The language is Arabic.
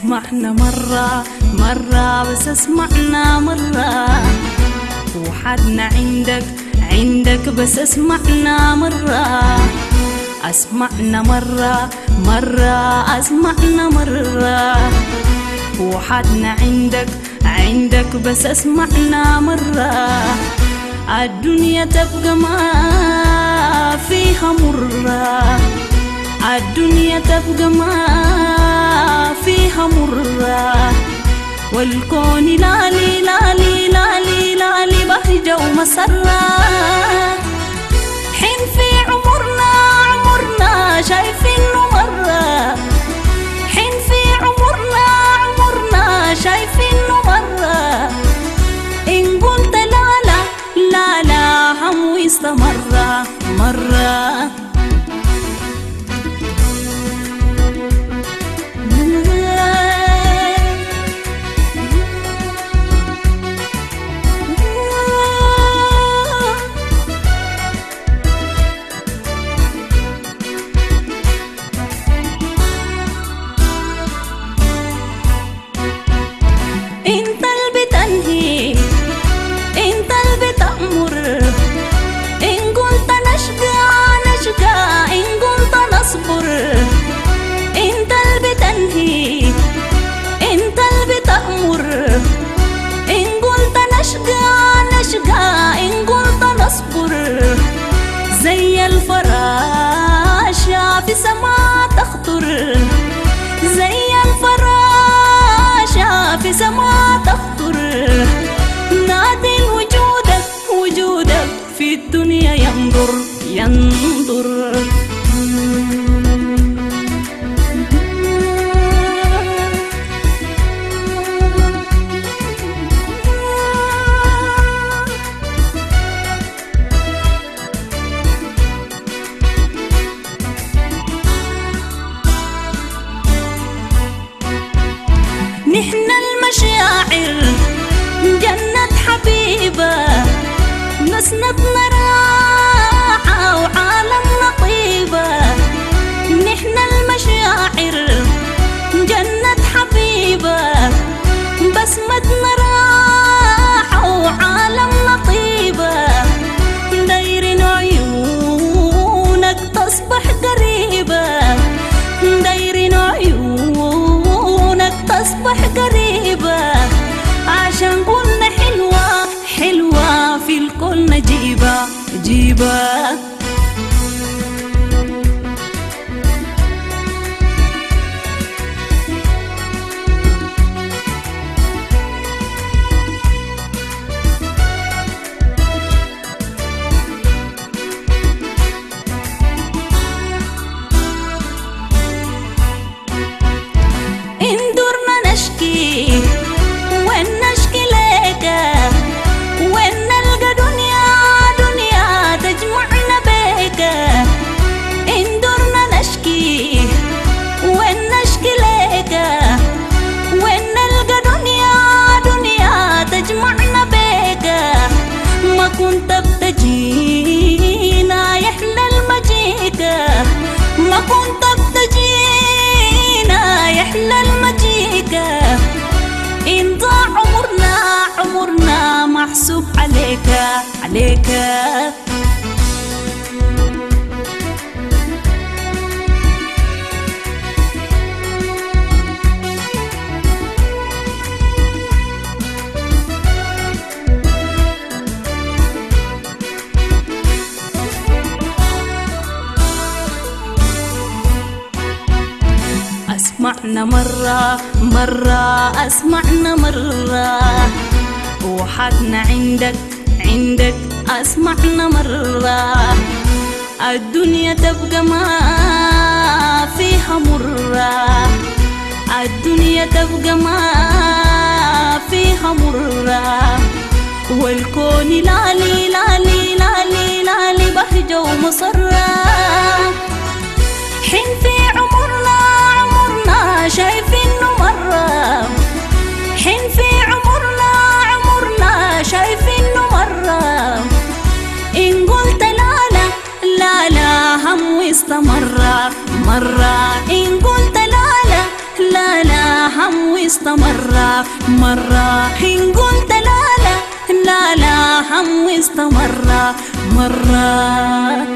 اسمعنا مرة مرة بس اسمعنا مرة، وحدنا عندك بس اسمعنا مرة. اسمعنا مرة مرة اسمعنا مرة، وحدنا عندك بس اسمعنا مرة. الدنيا تبقى ما فيها مرة، الدنيا تبقى ما فيها مرة، والكون لالي لالي لالي لالي بهجة ومسرة. حين في عمرنا شايفينه مرة، حين في عمرنا شايفينه مرة. إن قلت لا لا لا لا هم ويستمر مرة. انت اللي بتنهي، انت اللي بتأمر. ان قلت نشقى ان قلت نصبر. انت اللي بتنهي، انت اللي بتأمر. ان قلت نشقى ان قلت نصبر. زي الفراشة في سما تخطر، زي الفراشة في سما تخطر. نادي وجودك في الدنيا ينظر. نحن المشاعر جنة حبيبة، نسندنا راحة وعالمنا طيبة. نحن المشاعر جنة حبيبة، بسمتنا راحة وعالمنا طيبة. دايرين عيونك تصبح قريبة، دايرين عيونك تصبح قريبة. عشان قلنا حلوة في الكل نجيبة. إن درنا نشكي وين نشكي ليك، وين نلقى دنيا تجمعنا بيك. إن درنا نشكي وين نشكي ليك، وين نلقى دنيا تجمعنا بيك. ما كنت بتجينا يحلى المجيك، ما كنت بتجينا يحلى المجيك. إن ضاع عمرنا محسوب عليك. اسمعنا مرة اسمعنا مرة، وحدنا عندك اسمعنا مرة. الدنيا تبقى ما فيها مرة، الدنيا تبقى ما فيها مرة، والكون لالي لالي لالي لالي بهجة ومسرة. حين في عمرنا شايفينه مرة، حين في عمرنا شايفينه مرة. إن قلت لا لا لا لا هم واستمر مرة. إن قلت لا لا لا لا هم واستمر مرة، إن قلت لا لا لا لا هم واستمر مرة.